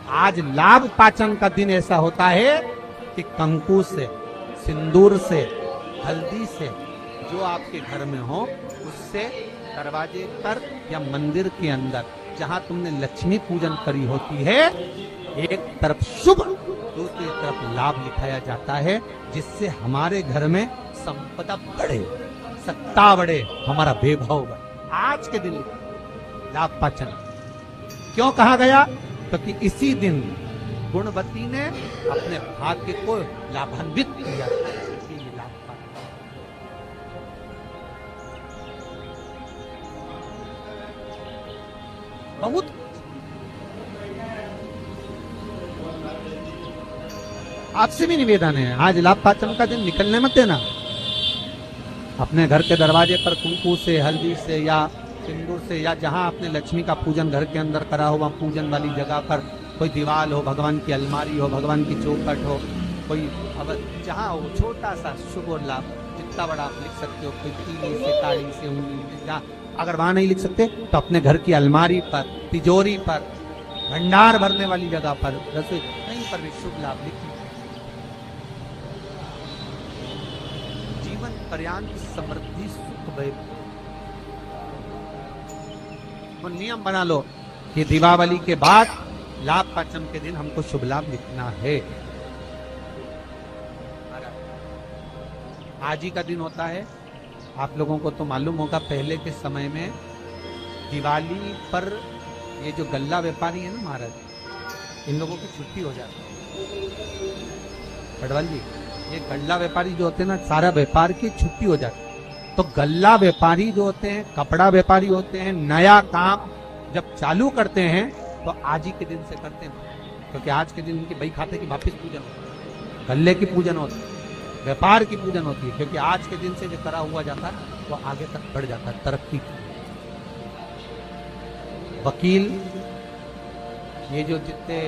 आज लाभ पाचन का दिन ऐसा होता है कि कंकु से, सिंदूर से, हल्दी से, जो आपके घर में हो उससे दरवाजे पर या मंदिर के अंदर जहां तुमने लक्ष्मी पूजन करी होती है, एक तरफ शुभ दूसरी तरफ लाभ लिखाया जाता है, जिससे हमारे घर में संपदा बढ़े, सत्ता बढ़े, हमारा वैभव बढ़े। आज के दिन लाभ पाचन क्यों कहा गया? क्योंकि इसी दिन गुणवती ने अपने भाग्य को लाभान्वित किया। ये लाभ पाचन बहुत आपसे भी निवेदन है, आज लाभ पाचन का दिन निकलने मत देना। अपने घर के दरवाजे पर कुंकू से, हल्दी से या सिंदूर से, या जहां आपने लक्ष्मी का पूजन घर के अंदर करा हो, वहां पूजन वाली जगह पर कोई दीवार हो, भगवान की अलमारी हो, भगवान की चौखट हो, कोई जहां हो, छोटा सा शुभ और लाभ जितना बड़ा आप लिख सकते हो, कोई तीली से, ताड़ी से, उंगली से, अगर वहां नहीं लिख सकते तो अपने घर की अलमारी पर, तिजोरी पर, भंडार भरने वाली जगह पर, रसोई कहीं पर भी शुभ लाभ लिखिए। जीवन पर्यंत समृद्धि सुख वैभव। वो नियम बना लो कि दीपावली के बाद लाभ पाचन के दिन हमको शुभ लाभ लिखना है। आज ही का दिन होता है। आप लोगों को तो मालूम होगा, पहले के समय में दिवाली पर ये जो गल्ला व्यापारी है ना महाराज, इन लोगों की छुट्टी हो जाती है। पटवाल जी, ये गल्ला व्यापारी जो होते हैं ना, सारा व्यापार की छुट्टी हो जाती है। तो गल्ला व्यापारी जो होते हैं, कपड़ा व्यापारी होते हैं, नया काम जब चालू करते हैं तो आज ही के दिन से करते हैं, क्योंकि आज के दिन उनकी बही खाते की वापिस पूजन होती है, गल्ले की पूजन होती है, व्यापार की पूजन होती है, क्योंकि आज के दिन से जो करा हुआ जाता है वो आगे तक बढ़ जाता है, तरक्की की। वकील, ये जो जितने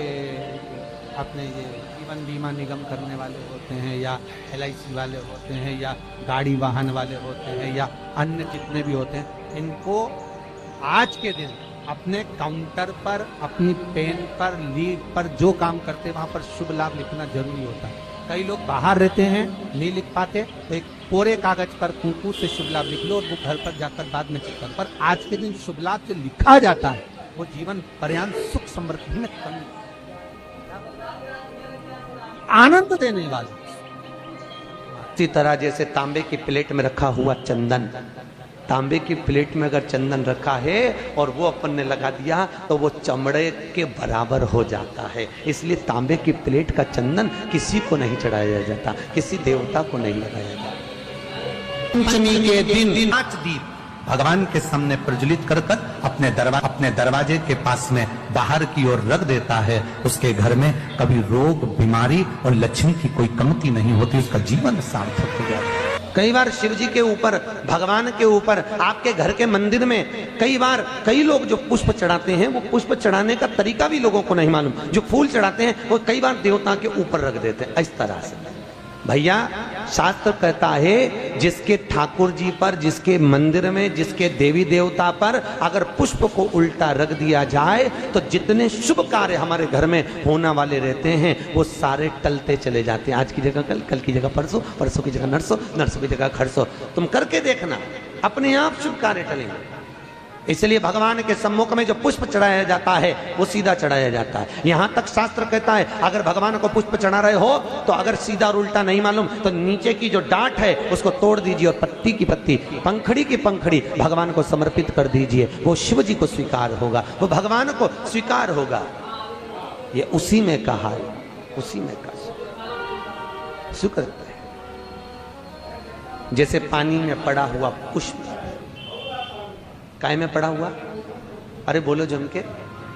अपने ये जीवन बीमा निगम करने वाले होते हैं, या LIC वाले होते हैं, या गाड़ी वाहन वाले होते हैं, या अन्य जितने भी होते हैं, इनको आज के दिन अपने काउंटर पर, अपनी पेन पर, लीड पर जो काम करते हैं वहां पर शुभ लाभ लिखना जरूरी होता है। कई लोग बाहर रहते हैं, नहीं लिख पाते, तो एक कोरे कागज पर कुंकू से शुभ लाभ लिख लो और वो घर पर जाकर बाद में चिपका। पर आज के दिन शुभ लाभ जो लिखा जाता है वो जीवन पर्यंत सुख समृद्धि में कमी, आनंद देने वाला। इसी तरह जैसे तांबे की प्लेट में रखा हुआ चंदन, तांबे की प्लेट में अगर चंदन रखा है और वो अपन ने लगा दिया तो वो चमड़े के बराबर हो जाता है। इसलिए तांबे की प्लेट का चंदन किसी को नहीं चढ़ाया जाता, किसी देवता को नहीं लगाया जाता। पंचमी के दिन 5 दीप भगवान के सामने प्रज्वलित कर कर अपने दरवाजे के पास में बाहर की ओर रख देता है। उसके घर में कभी रोग, बीमारी और लक्ष्मी की कोई कमती नहीं होती, उसका जीवन सार्थक हो जाता है। कई बार शिव जी के ऊपर, भगवान के ऊपर, आपके घर के मंदिर में कई बार कई लोग जो पुष्प चढ़ाते हैं, वो पुष्प चढ़ाने का तरीका भी लोगों को नहीं मालूम। जो फूल चढ़ाते हैं वो कई बार देवता के ऊपर रख देते हैं इस तरह से। भैया, शास्त्र कहता है जिसके ठाकुर जी पर, जिसके मंदिर में, जिसके देवी देवता पर अगर पुष्प को उल्टा रख दिया जाए तो जितने शुभ कार्य हमारे घर में होने वाले रहते हैं वो सारे टलते चले जाते हैं। आज की जगह कल, कल की जगह परसों, परसों की जगह नरसों, नरसों की जगह खरसों। तुम करके देखना, अपने आप शुभ कार्य टलेंगे। इसलिए भगवान के सम्मुख में जो पुष्प चढ़ाया जाता है वो सीधा चढ़ाया जाता है। यहां तक शास्त्र कहता है अगर भगवान को पुष्प चढ़ा रहे हो तो अगर सीधा और उल्टा नहीं मालूम तो नीचे की जो डांट है उसको तोड़ दीजिए और पत्ती की पत्ती, पंखड़ी की पंखड़ी भगवान को समर्पित कर दीजिए। वो शिव जी को स्वीकार होगा, वो भगवान को स्वीकार होगा। ये उसी में कहा है, उसी में कहा शुक्र है। जैसे पानी में पड़ा हुआ पुष्प, काय में पड़ा हुआ, अरे बोलो जम के,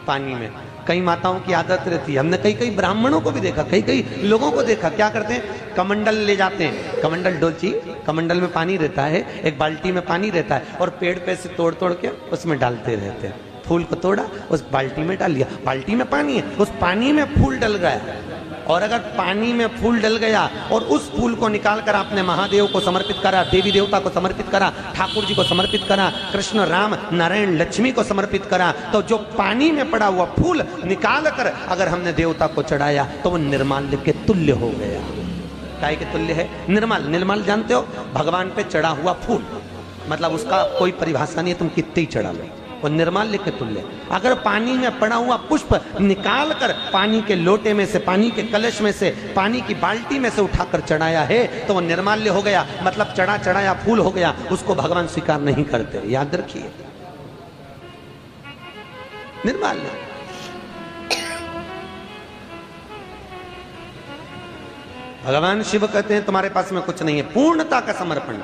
पानी में। कई माताओं की आदत रहती है, हमने कई कई ब्राह्मणों को भी देखा, कई कई लोगों को देखा, क्या करते हैं, कमंडल ले जाते हैं, कमंडल डोलची, कमंडल में पानी रहता है, एक बाल्टी में पानी रहता है और पेड़ पे से तोड़ तोड़ के उसमें डालते रहते हैं। फूल को तोड़ा, उस बाल्टी में डाल लिया, बाल्टी में पानी है, उस पानी में फूल डल गया, और अगर पानी में फूल डल गया और उस फूल को निकालकर आपने महादेव को समर्पित करा, देवी देवता को समर्पित करा, ठाकुर जी को समर्पित करा, कृष्ण राम नारायण लक्ष्मी को समर्पित करा, तो जो पानी में पड़ा हुआ फूल निकालकर अगर हमने देवता को चढ़ाया तो वो निर्माल्य के तुल्य हो गया। काय के तुल्य है? निर्मल। निर्मल जानते हो? भगवान पे चढ़ा हुआ फूल, मतलब उसका कोई परिभाषा नहीं है, तुम कितने ही चढ़ा लो, वो निर्माल्य के तुल्य। अगर पानी में पड़ा हुआ पुष्प निकालकर पानी के लोटे में से, पानी के कलश में से, पानी की बाल्टी में से उठाकर चढ़ाया है तो वो निर्माल्य हो गया, मतलब चढ़ा चढ़ाया फूल हो गया, उसको भगवान स्वीकार नहीं करते, याद रखिए। निर्माल्य। भगवान शिव कहते हैं तुम्हारे पास में कुछ नहीं है, पूर्णता का समर्पण,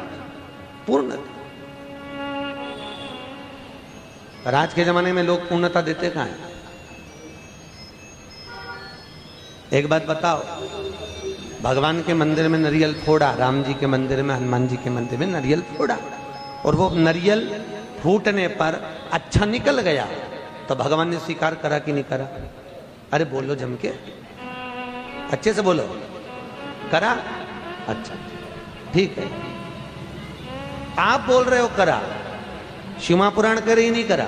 पूर्णता। पर आज के जमाने में लोग पूर्णता देते कहां हैं? एक बात बताओ, भगवान के मंदिर में नारियल फोड़ा, राम जी के मंदिर में, हनुमान जी के मंदिर में नारियल फोड़ा, और वो नारियल फूटने पर अच्छा निकल गया तो भगवान ने स्वीकार करा कि नहीं करा? अरे बोलो जम के, अच्छे से बोलो। करा? अच्छा ठीक है, आप बोल रहे हो करा, शिव पुराण करे ही नहीं करा।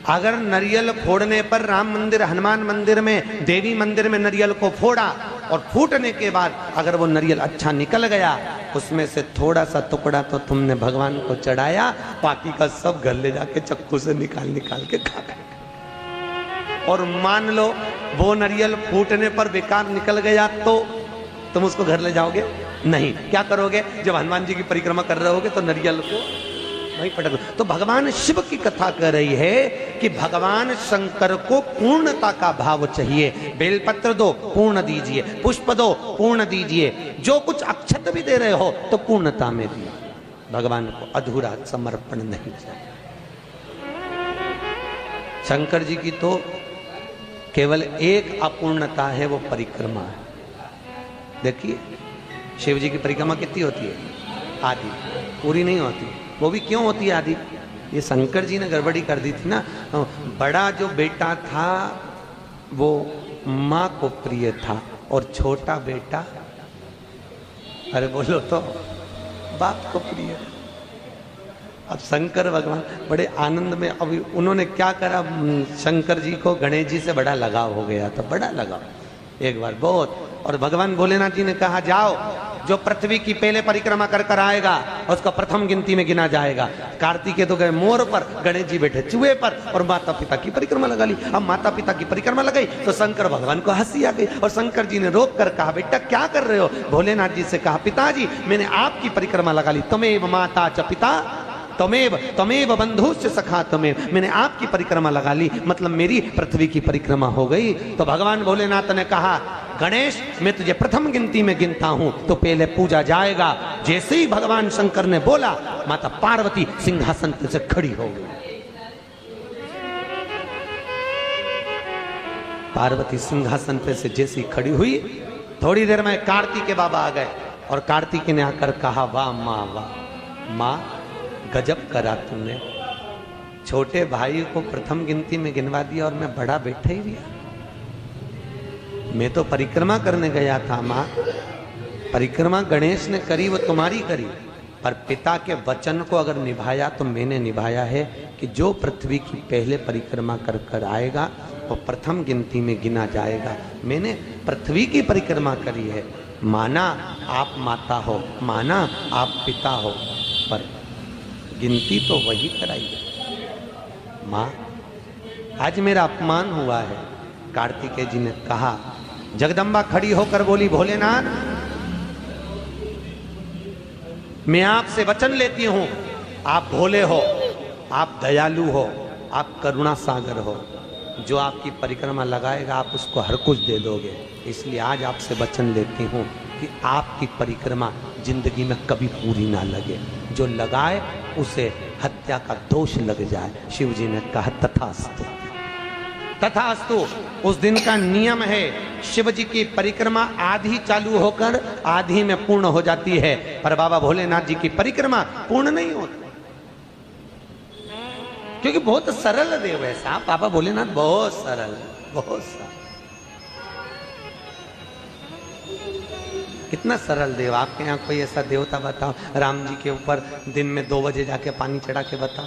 अगर नारियल फोड़ने पर राम मंदिर, हनुमान मंदिर में, देवी मंदिर में नारियल को फोड़ा और फूटने के बाद अगर वो नारियल अच्छा निकल गया, उसमें से थोड़ा सा टुकड़ा तो तुमने भगवान को चढ़ाया, बाकी का सब घर ले जाके चक्कू से निकाल निकाल के खा गए। और मान लो वो नारियल फूटने पर बेकार निकल गया तो तुम उसको घर ले जाओगे? नहीं। क्या करोगे? जब हनुमान जी की परिक्रमा कर रहे होगे तो नारियल को नहीं पटक। तो भगवान शिव की कथा कर रही है कि भगवान शंकर को पूर्णता का भाव चाहिए। बेलपत्र दो, पूर्ण दीजिए, पुष्प दो, पूर्ण दीजिए, जो कुछ अक्षत भी दे रहे हो तो पूर्णता में दिए। भगवान को अधूरा समर्पण नहीं चाहिए। शंकर जी की तो केवल एक अपूर्णता है, वो परिक्रमा है। देखिए शिव जी की परिक्रमा कितनी होती है? आधी, पूरी नहीं होती। वो भी क्यों होती है आदि? ये शंकर जी ने गड़बड़ी कर दी थी ना। बड़ा जो बेटा था वो माँ को प्रिय था और छोटा बेटा, अरे बोलो तो, बाप को प्रिय। अब शंकर भगवान बड़े आनंद में, अभी उन्होंने क्या करा, शंकर जी को गणेश जी से बड़ा लगाव हो गया था, बड़ा लगाव एक बार बहुत। और भगवान भोलेनाथ जी ने कहा जाओ, जो पृथ्वी की पहले परिक्रमा कर कर आएगा उसका प्रथम गिनती में गिना जाएगा। कार्तिकेय तो गए मोर पर, गणेश जी बैठे चूहे पर, और माता पिता की परिक्रमा लगा ली। अब माता पिता की परिक्रमा लगाई तो शंकर भगवान को हंसी आ गई, और शंकर जी ने रोक कर कहा बेटा क्या कर रहे हो? भोलेनाथ जी से कहा पिताजी मैंने आपकी परिक्रमा लगा ली, तमेव माता च पिता तमेव बंधुश्च सखा तमेव, मैंने आपकी परिक्रमा लगा ली, मतलब मेरी पृथ्वी की परिक्रमा हो गई। तो भगवान भोलेनाथ ने कहा गणेश मैं तुझे प्रथम गिनती में गिनता हूं तो पहले पूजा जाएगा। जैसे ही भगवान शंकर ने बोला, माता पार्वती सिंहासन से खड़ी हो गई। पार्वती सिंहासन पे से जैसी खड़ी हुई, थोड़ी देर में कार्तिकेय बाबा आ गए, और कार्तिकेय ने आकर कहा वाह माँ, वाह माँ, गजब करा तुमने, छोटे भाई को प्रथम गिनती में गिनवा दिया और मैं बड़ा बैठा ही दिया। मैं तो परिक्रमा करने गया था माँ, परिक्रमा गणेश ने करी वो तुम्हारी करी, पर पिता के वचन को अगर निभाया तो मैंने निभाया है कि जो पृथ्वी की पहले परिक्रमा कर कर आएगा वो प्रथम गिनती में गिना जाएगा। मैंने पृथ्वी की परिक्रमा करी है, माना आप माता हो, माना आप पिता हो, पर गिनती तो वही कराई है। माँ आज मेरा अपमान हुआ है। कार्तिकेय जी ने कहा, जगदम्बा खड़ी होकर बोली भोलेनाथ मैं आपसे वचन लेती हूं, आप भोले हो, आप दयालु हो, आप करुणा सागर हो, जो आपकी परिक्रमा लगाएगा आप उसको हर कुछ दे दोगे, इसलिए आज आपसे वचन लेती हूं कि आपकी परिक्रमा जिंदगी में कभी पूरी ना लगे, जो लगाए उसे हत्या का दोष लग जाए। शिव जी ने कहा तथास्तु, तथास्तु। उस दिन का नियम है, शिव जी की परिक्रमा आधी चालू होकर आधी में पूर्ण हो जाती है, पर बाबा भोलेनाथ जी की परिक्रमा पूर्ण नहीं होती, क्योंकि बहुत सरल देव है साहब बाबा भोलेनाथ, बहुत सरल, बहुत सरल। कितना सरल देव। आपके यहाँ कोई ऐसा देवता बताओ, राम जी के ऊपर दिन में 2 बजे जाके पानी चढ़ा के बताओ,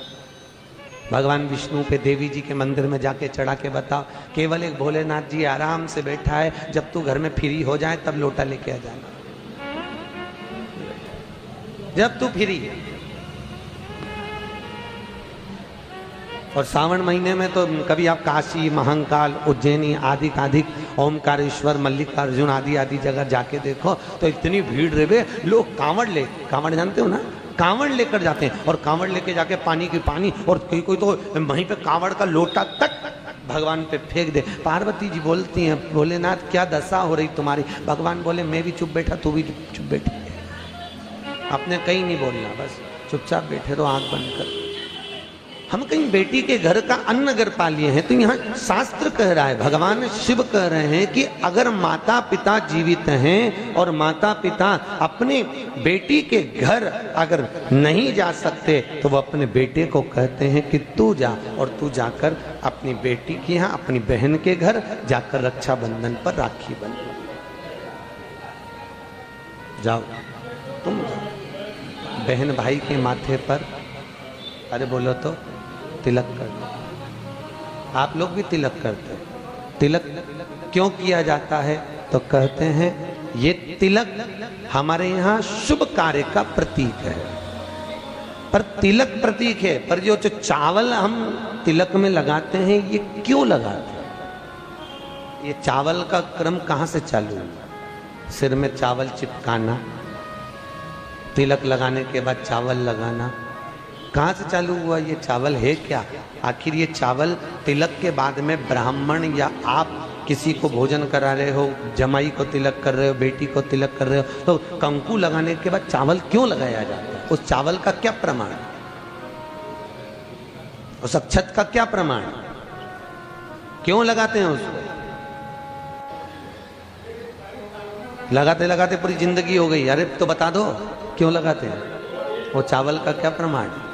भगवान विष्णु पे देवी जी के मंदिर में जाके चढ़ा के बताओ। केवल एक भोलेनाथ जी आराम से बैठा है, जब तू घर में फ्री हो जाए तब लोटा लेके आ जाना, जब तू फ्री है। और सावन महीने में तो कभी आप काशी, महंकाल, उज्जैनी आदि ओमकारेश्वर, मल्लिकार्जुन आदि आदि जगह जाके देखो तो इतनी भीड़ रहे, लोग कांवड़ जानते हो ना, कांवड़ लेकर जाते हैं और कांवड़ लेके जाके पानी की पानी, और कोई तो वहीं पे कांवड़ का लोटा तक भगवान पे फेंक दे। पार्वती जी बोलती हैं, भोलेनाथ क्या दशा हो रही तुम्हारी। भगवान बोले मैं भी चुप बैठा, तू भी चुप बैठी, आपने कहीं नहीं बोलना, बस चुपचाप बैठे रहो आंख बंद कर। हम कहीं बेटी के घर का अन्न अगर पा लिए हैं तो यहाँ शास्त्र कह रहा है, भगवान शिव कह रहे हैं कि अगर माता पिता जीवित हैं और माता पिता अपने बेटी के घर अगर नहीं जा सकते तो वो अपने बेटे को कहते हैं कि तू जा, और तू जाकर अपनी बेटी के यहाँ, अपनी बहन के घर जाकर रक्षाबंधन पर राखी बन जाओ, तुम जाओ बहन भाई के माथे पर, अरे बोलो तो तिलक कर दो। आप लोग भी तिलक करते हैं। तिलक क्यों किया जाता है? तो कहते हैं ये तिलक हमारे यहाँ शुभ कार्य का प्रतीक है। पर तिलक प्रतीक है, पर जो चावल हम तिलक में लगाते हैं ये क्यों लगाते हैं? ये चावल का क्रम कहाँ से चालू हुआ? सिर में चावल चिपकाना, तिलक लगाने के बाद चावल लगाना, कहाँ से चालू हुआ? ये चावल है क्या? आखिर ये चावल तिलक के बाद में ब्राह्मण या आप किसी को भोजन करा रहे हो, जमाई को तिलक कर रहे हो, बेटी को तिलक कर रहे हो, तो कंकु लगाने के बाद चावल क्यों लगाया जाता है? उस चावल का क्या प्रमाण है? उस अक्षत का क्या प्रमाण है? क्यों लगाते हैं उसको? लगाते लगाते पूरी जिंदगी हो गई, अरे तो बता दो क्यों लगाते हैं? वो चावल का क्या प्रमाण है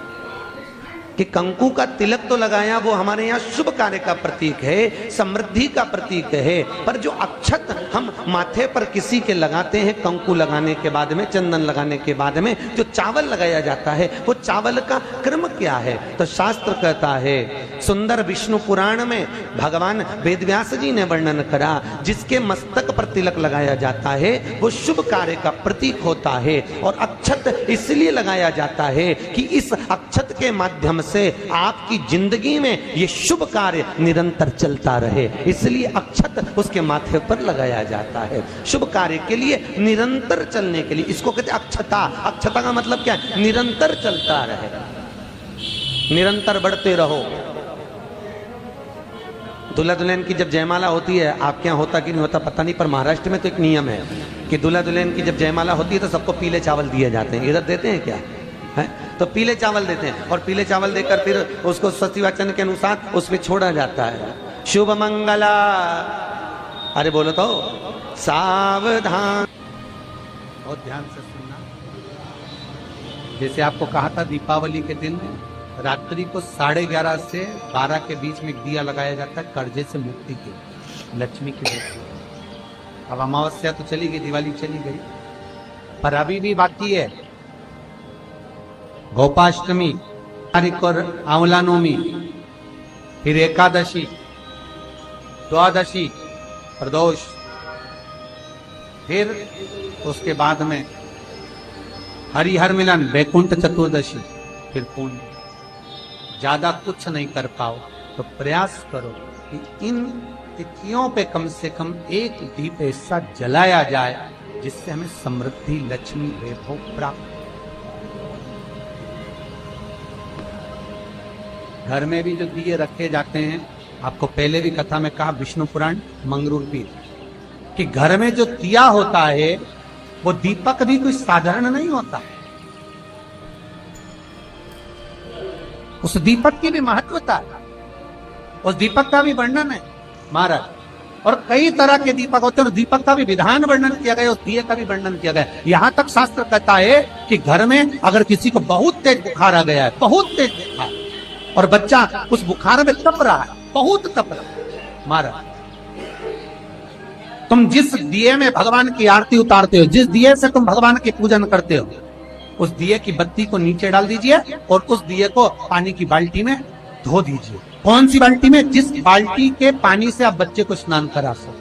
कि कंकु का तिलक तो लगाया, वो हमारे यहाँ शुभ कार्य का प्रतीक है, समृद्धि का प्रतीक है। पर जो अक्षत हम माथे पर किसी के लगाते हैं कंकु लगाने के बाद में, चंदन लगाने के बाद में जो चावल लगाया जाता है, वो चावल का क्रम क्या है? तो शास्त्र कहता है, सुंदर विष्णु पुराण में भगवान वेदव्यास जी ने वर्णन करा, जिसके मस्तक पर तिलक लगाया जाता है वो शुभ कार्य का प्रतीक होता है। और अक्षत इसलिए लगाया जाता है कि इस अक्षत के माध्यम से आपकी जिंदगी में ये शुभ कार्य निरंतर चलता रहे, इसलिए अक्षत उसके माथे पर लगाया जाता है, शुभ कार्य के लिए, निरंतर चलने के लिए। इसको कहते हैं अक्षता। अक्षता का मतलब क्या है? निरंतर चलता रहे, निरंतर बढ़ते रहो। दूल्हा दुल्हन की जब जयमाला होती है, आपके यहाँ होता कि नहीं होता पता नहीं, पर महाराष्ट्र में तो एक नियम है कि दूल्हा दुल्हन की जब जयमाला होती है तो सबको पीले चावल दिए जाते हैं। इधर देते हैं क्या है? तो पीले चावल देते हैं, और पीले चावल देकर फिर उसको सती वचन के अनुसार उस पर छोड़ा जाता है, शुभ मंगला। अरे बोलो तो सावधान, बहुत ध्यान से सुनना। जैसे आपको कहा था दीपावली के दिन रात्रि को 11:30 से 12 के बीच में दिया लगाया जाता है, कर्जे से मुक्ति के, लक्ष्मी की मुक्ति। अब अमावस्या तो चली गई, दिवाली चली गई, पर अभी भी बाकी है गोपाष्टमी तारीख और आंवला नवमी, फिर एकादशी, द्वादशी, प्रदोष, फिर उसके बाद में हरिहर मिलन, बैकुंठ चतुर्दशी, फिर पुण्य। ज्यादा कुछ नहीं कर पाओ तो प्रयास करो कि इन तिथियों पे कम से कम एक दीप ऐसा जलाया जाए जिससे हमें समृद्धि, लक्ष्मी, वैभव प्राप्त। घर में भी जो दिए रखे जाते हैं, आपको पहले भी कथा में कहा, विष्णु पुराण मंगरूपी, कि घर में जो दिया होता है वो दीपक भी कोई साधारण नहीं होता, उस दीपक की भी महत्वता है, उस दीपक का भी वर्णन है महाराज। और कई तरह के दीपक होते हैं, दीपक का भी विधान वर्णन किया गया, उस दिए का भी वर्णन किया गया। यहां तक शास्त्र कहता है कि घर में अगर किसी को बहुत तेज बुखार आ गया है, बहुत तेज बुखार, और बच्चा उस बुखार में तप रहा है, बहुत तप रहा है महाराज, तुम जिस दिए में भगवान की आरती उतारते हो, जिस दिए से तुम भगवान की पूजन करते हो, उस दिए की बत्ती को नीचे डाल दीजिए और उस दिए को पानी की बाल्टी में धो दीजिए। कौन सी बाल्टी में? जिस बाल्टी के पानी से आप बच्चे को स्नान करा सको।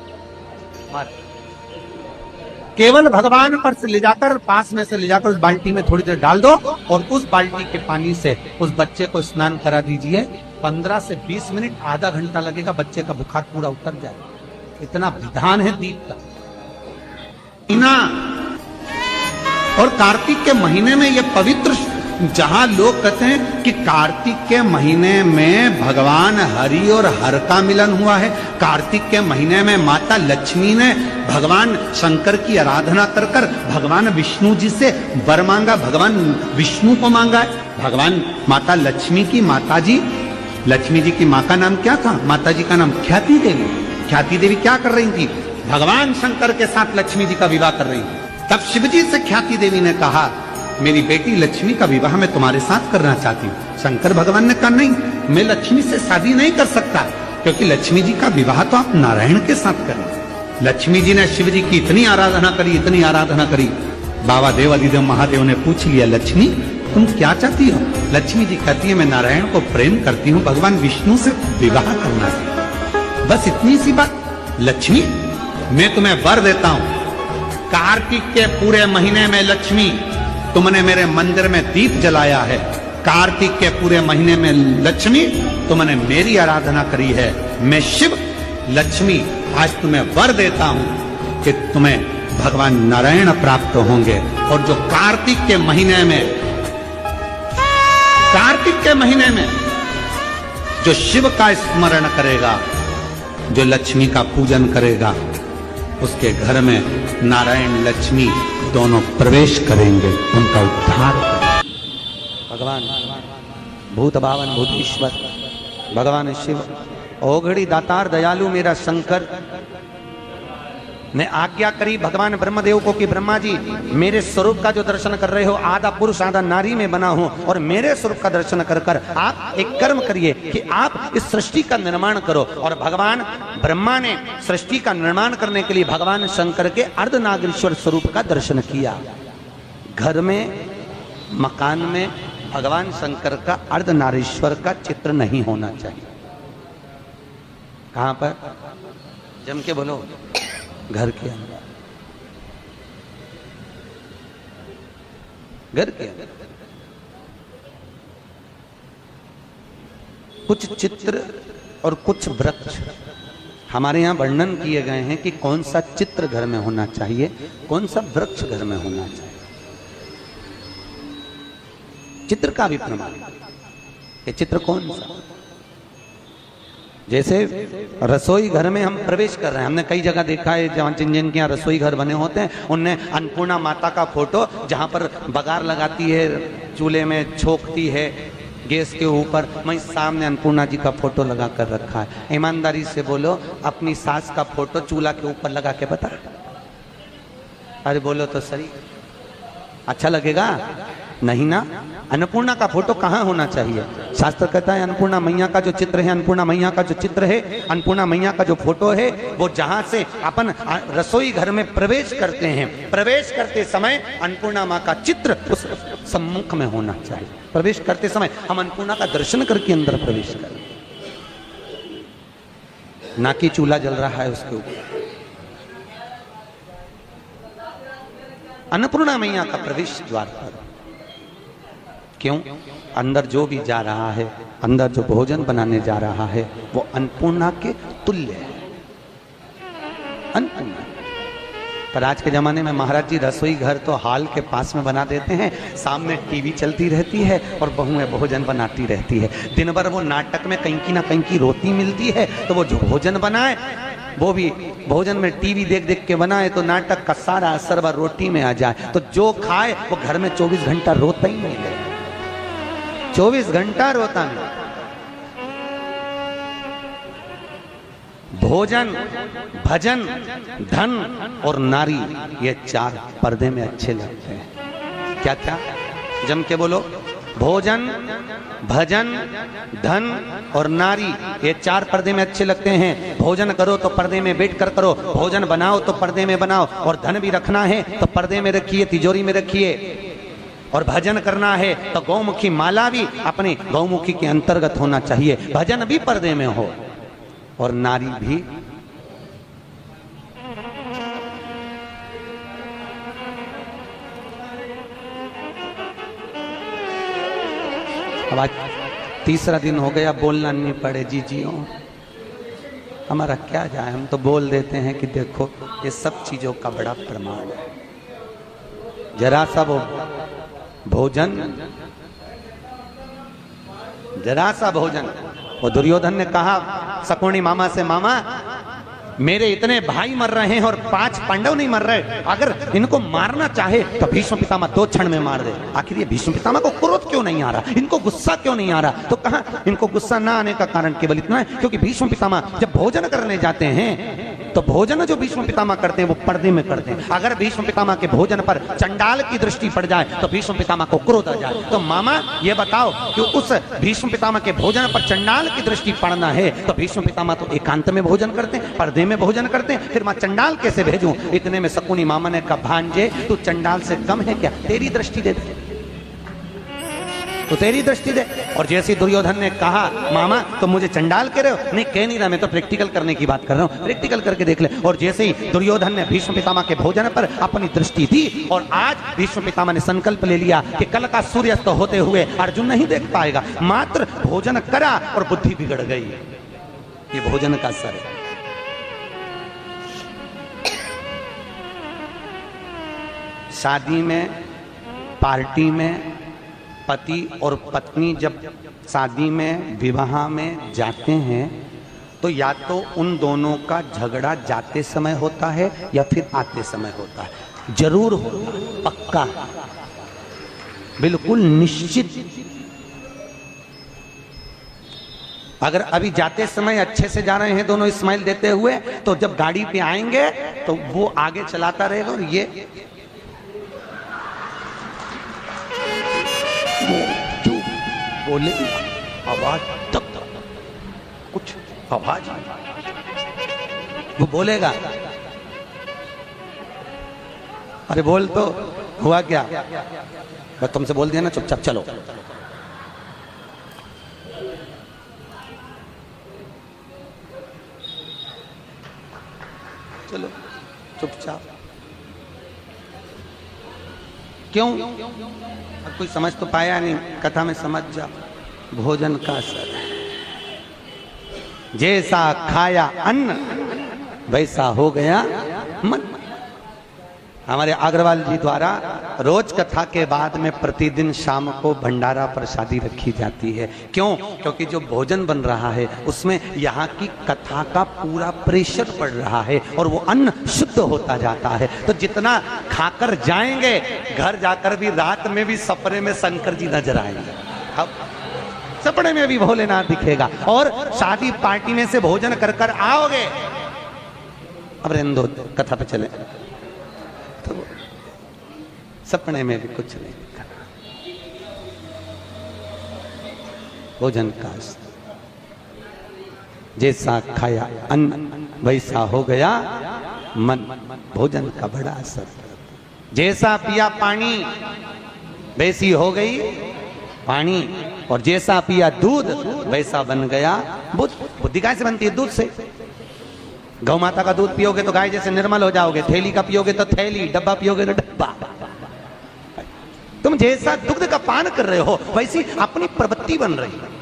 केवल भगवान पर से ले जाकर, पास में से ले जाकर उस बाल्टी में थोड़ी देर डाल दो और उस बाल्टी के पानी से उस बच्चे को स्नान करा दीजिए। 15 से 20 मिनट, आधा घंटा लगेगा, बच्चे का बुखार पूरा उतर जाएगा। इतना विधान है दीप का। और कार्तिक के महीने में यह पवित्र, जहां लोग कहते हैं कि कार्तिक के महीने में भगवान हरि और हर का मिलन हुआ है, कार्तिक के महीने में माता लक्ष्मी ने भगवान शंकर की आराधना कर कर भगवान विष्णु जी से वर मांगा, भगवान विष्णु को मांगा है। भगवान माता लक्ष्मी की माता जी, लक्ष्मी जी की माँ का नाम क्या था? माता जी का नाम ख्याति देवी। ख्याति देवी क्या कर रही थी? भगवान शंकर के साथ लक्ष्मी जी का विवाह कर रही थी। तब शिवजी से ख्याति देवी ने कहा, मेरी बेटी लक्ष्मी का विवाह मैं तुम्हारे साथ करना चाहती हूँ। शंकर भगवान ने कहा, नहीं, मैं लक्ष्मी से शादी नहीं कर सकता, क्योंकि लक्ष्मी जी का विवाह तो आप नारायण के साथ करें। लक्ष्मी जी ने शिव जी की इतनी आराधना करी, इतनी आराधना करी, बाबा देव अधिदेव महादेव ने पूछ लिया, लक्ष्मी तुम क्या चाहती हो? लक्ष्मी जी कहती है, मैं नारायण को प्रेम करती हूँ, भगवान विष्णु से विवाह करना है। बस इतनी सी बात। लक्ष्मी, मैं तुम्हें वर देता हूं, कार्तिक के पूरे महीने में लक्ष्मी तुमने मेरे मंदिर में दीप जलाया है, कार्तिक के पूरे महीने में लक्ष्मी तुमने मेरी आराधना करी है, मैं शिव लक्ष्मी आज तुम्हें वर देता हूं कि तुम्हें भगवान नारायण प्राप्त होंगे। और जो कार्तिक के महीने में जो शिव का स्मरण करेगा, जो लक्ष्मी का पूजन करेगा, उसके घर में नारायण लक्ष्मी दोनों प्रवेश करेंगे, उनका उद्धार करेंगे। भगवान भूत भावन भूतेश्वर भगवान शिव, ओघड़ी दातार दयालु मेरा शंकर ने आज्ञा करी भगवान ब्रह्मदेव को कि ब्रह्मा जी, मेरे स्वरूप का जो दर्शन कर रहे हो, आधा पुरुष आधा नारी में बना हूं, और मेरे स्वरूप का दर्शन कर कर आप एक कर्म करिए कि आप इस सृष्टि का निर्माण करो। और भगवान ब्रह्मा ने सृष्टि का निर्माण करने के लिए भगवान शंकर के अर्धनागेश्वर स्वरूप का दर्शन किया। घर में, मकान में भगवान शंकर का अर्धनारीश्वर का चित्र नहीं होना चाहिए। कहां पर? जम के बोलो, घर के अंदर, घर के अंदर कुछ चित्र और कुछ वृक्ष हमारे यहां वर्णन किए गए हैं कि कौन सा चित्र घर में होना चाहिए, कौन सा वृक्ष घर में होना चाहिए। चित्र का भी प्रमाण, ये चित्र कौन सा? जैसे रसोई घर में हम प्रवेश कर रहे हैं, हमने कई जगह देखा है जहाँ जिन के यहाँ रसोई घर बने होते हैं, उनने अन्नपूर्णा माता का फोटो जहाँ पर बघार लगाती है, चूल्हे में छोकती है गैस के ऊपर, वहीं सामने अन्नपूर्णा जी का फोटो लगा कर रखा है। ईमानदारी से बोलो, अपनी सास का फोटो चूल्हा के ऊपर लगा के बता, अरे बोलो तो सही, अच्छा लगेगा? नहीं ना। अन्नपूर्णा का फोटो कहाँ होना चाहिए? शास्त्र कहता है अन्नपूर्णा मैया का जो चित्र है, अन्नपूर्णा मैया का जो चित्र है, अन्नपूर्णा मैया का जो फोटो है, वो जहां से अपन रसोई घर में प्रवेश करते हैं, प्रवेश करते समय अन्नपूर्णा माँ का चित्र उस सम्मुख में होना चाहिए। प्रवेश करते समय हम अन्नपूर्णा का दर्शन करके अंदर प्रवेश करें, ना कि चूल्हा जल रहा है उसके ऊपर। अन्नपूर्णा मैया का प्रवेश द्वार पर क्यों? अंदर जो भी जा रहा है, अंदर जो भोजन बनाने जा रहा है, वो अन्नपूर्णा के तुल्य है, अन्नपूर्णा। पर आज के जमाने में महाराज जी रसोई घर तो हॉल के पास में बना देते हैं, सामने टीवी चलती रहती है और बहुएं भोजन बनाती रहती है। दिन भर वो नाटक में कहीं की ना कहीं की रोटी मिलती है, तो वो जो भोजन बनाए वो भी भोजन में टीवी देख देख के बनाए तो नाटक का सारा असर वह रोटी में आ जाए, तो जो खाए वो घर में 24 घंटा रोता ही नहीं है, 24 घंटा रोता नहीं। भोजन, भजन, धन और नारी, ये चार पर्दे में अच्छे लगते हैं। क्या क्या? जम के बोलो, भोजन, भजन, धन और नारी, ये 4 पर्दे में अच्छे लगते हैं। भोजन करो तो पर्दे में बैठ कर करो, भोजन बनाओ तो पर्दे में बनाओ, और धन भी रखना है तो पर्दे में रखिए, तिजोरी में रखिए। और भजन करना है तो गौमुखी माला भी अपने गौमुखी के अंतर्गत होना चाहिए, भजन भी पर्दे में हो और नारी भी। अब आज तीसरा दिन हो गया, बोलना नहीं पड़े जीजियों, हमारा क्या जाए, हम तो बोल देते हैं कि देखो ये सब चीजों का बड़ा प्रमाण है। जरा सा वो भोजन, जरा सा भोजन, वो दुर्योधन ने कहा शकुनी मामा से, मामा मेरे इतने भाई मर रहे हैं और 5 पांडव नहीं मर रहे, अगर इनको मारना चाहे तो भीष्म पितामह 2 क्षण में मार दे। आखिर ये भीष्म पितामह को क्रोध क्यों नहीं आ रहा, इनको गुस्सा क्यों नहीं आ रहा? तो कहा इनको गुस्सा ना आने का कारण केवल इतना है क्योंकि भीष्म पितामह जब भोजन करने जाते हैं तो भोजन जो भीष्म पितामह करते हैं वो पर्दे में करते हैं। अगर भीष्म पितामह के भोजन पर चंडाल की दृष्टि पड़ जाए तो भीष्म पितामह को क्रोध आ जाए। तो मामा ये बताओ कि उस भीष्म पितामह के भोजन पर चंडाल की दृष्टि पड़ना है तो भीष्म पितामह तो एकांत में भोजन करते हैं, पर्दे में भोजन करते हैं, फिर मैं चंडाल कैसे भेजूं? इतने में शकुनी मामा ने कहा भांजे तू चंडाल से कम है क्या, तेरी दृष्टि दे, तो तेरी दृष्टि दे। और जैसे दुर्योधन ने कहा मामा तो मुझे चंडाल कह रहे हो, नहीं कह नहीं रहा, मैं तो प्रैक्टिकल करने की बात कर रहा हूं, प्रैक्टिकल करके देख ले। और जैसे ही दुर्योधन ने भीष्म पितामह के भोजन पर अपनी दृष्टि दी और आज भीष्म पितामह ने संकल्प ले लिया कि कल का सूर्यास्त होते हुए अर्जुन नहीं देख पाएगा, मात्र भोजन करा और बुद्धि बिगड़ गई। ये भोजन का असर है। शादी में, पार्टी में पति और पत्नी जब शादी में, विवाह में जाते हैं तो या तो उन दोनों का झगड़ा जाते समय होता है या फिर आते समय होता है, जरूर होता है, पक्का, बिल्कुल निश्चित। अगर अभी जाते समय अच्छे से जा रहे हैं दोनों स्माइल देते हुए, तो जब गाड़ी पे आएंगे तो वो आगे चलाता रहेगा और ये बोले आवाज तक कुछ आवाज वो बोलेगा, अरे बोल तो, हुआ क्या? मैं तुमसे बोल दिया ना, चुपचाप चलो। चलो चुपचाप, क्यों? अब कोई समझ तो पाया नहीं, कथा में समझ जा। भोजन का असर है, जैसा खाया अन्न वैसा हो गया मन। हमारे अग्रवाल जी द्वारा रोज कथा के बाद में प्रतिदिन शाम को भंडारा प्रसादी रखी जाती है। क्यों? क्योंकि जो भोजन बन रहा है उसमें यहाँ की कथा का पूरा प्रेशर पड़ रहा है और वो अन्न शुद्ध होता जाता है। तो जितना खाकर जाएंगे, घर जाकर भी रात में भी सपने में शंकर जी नजर आएंगे, अब सपने में भी भोलेनाथ दिखेगा। और शादी पार्टी में से भोजन कर कर आओगे, अब रेंदो कथा पे चले, तो सपने में भी कुछ नहीं दिखा। भोजन का जैसा खाया अन्न वैसा हो गया मन। भोजन का बड़ा असर। जैसा पिया पानी वैसी हो गई पानी, और जैसा पिया दूध वैसा बन गया बुद्धि। बुद्धि कैसे बनती है? दूध से। गौ माता का दूध पियोगे तो गाय जैसे निर्मल हो जाओगे, थैली का पियोगे तो थैली, डब्बा पियोगे तो डब्बा। तुम जैसा दुग्ध का पान कर रहे हो वैसी अपनी प्रवृत्ति बन रही है।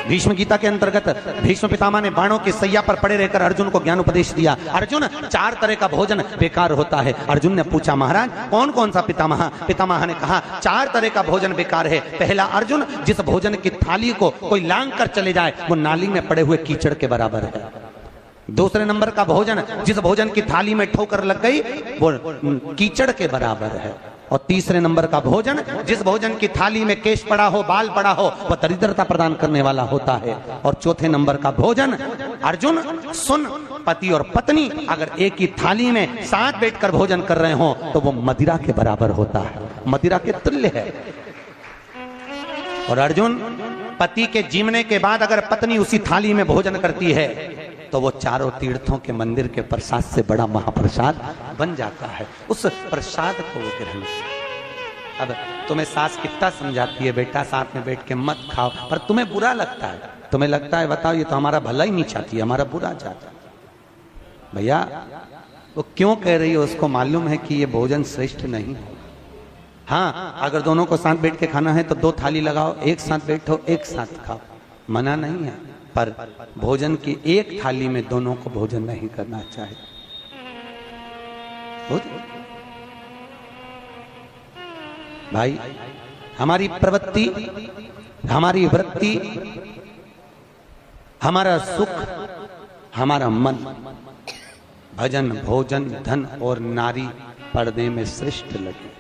भीष्म गीता के अंतर्गत भीष्म पितामह ने बाणों की सैया पर पड़े रहकर अर्जुन को ज्ञान उपदेश दिया। अर्जुन, 4 तरह का भोजन बेकार होता है। अर्जुन ने पूछा, महाराज कौन कौन सा पितामह? पितामह ने कहा 4 तरह का भोजन बेकार है। पहला, अर्जुन, जिस भोजन की थाली को कोई लांग कर चले जाए वो नाली में पड़े हुए कीचड़ के बराबर है। दूसरे नंबर का भोजन, जिस भोजन की थाली में ठोकर लग गई वो कीचड़ के बराबर है। और तीसरे नंबर का भोजन, जिस भोजन की थाली में केश पड़ा हो, बाल पड़ा हो, वह दरिद्रता प्रदान करने वाला होता है। और चौथे नंबर का भोजन, अर्जुन सुन, पति और पत्नी अगर एक ही थाली में साथ बैठकर भोजन कर रहे हो तो वो मदिरा के बराबर होता है। मदिरा के तुल्य है। और अर्जुन, पति के जीवने के बाद अगर पत्नी उसी थाली में भोजन करती है तो वो चारों तीर्थों के मंदिर के प्रसाद से बड़ा महाप्रसाद बन जाता है। उस प्रसाद को वो ग्रहण करता। अब तुम्हें सास कितना समझाती है, बेटा साथ में बैठ के मत खाओ, पर तुम्हें बुरा लगता है। तुम्हें लगता है बताओ ये तो हमारा भला ही नहीं चाहती है, हमारा बुरा चाहता है। भैया वो क्यों कह रही है, उसको मालूम है कि ये भोजन श्रेष्ठ नहीं है। हाँ, अगर दोनों को साथ बैठ के खाना है तो 2 थाली लगाओ, एक साथ बैठो, एक साथ खाओ, मना नहीं है। पर भोजन की एक थाली में दोनों को भोजन नहीं करना चाहिए। भाई, हमारी प्रवृत्ति, हमारी वृत्ति, हमारा सुख, हमारा मन भजन, भोजन, धन और नारी पर्दे में श्रेष्ठ लगे।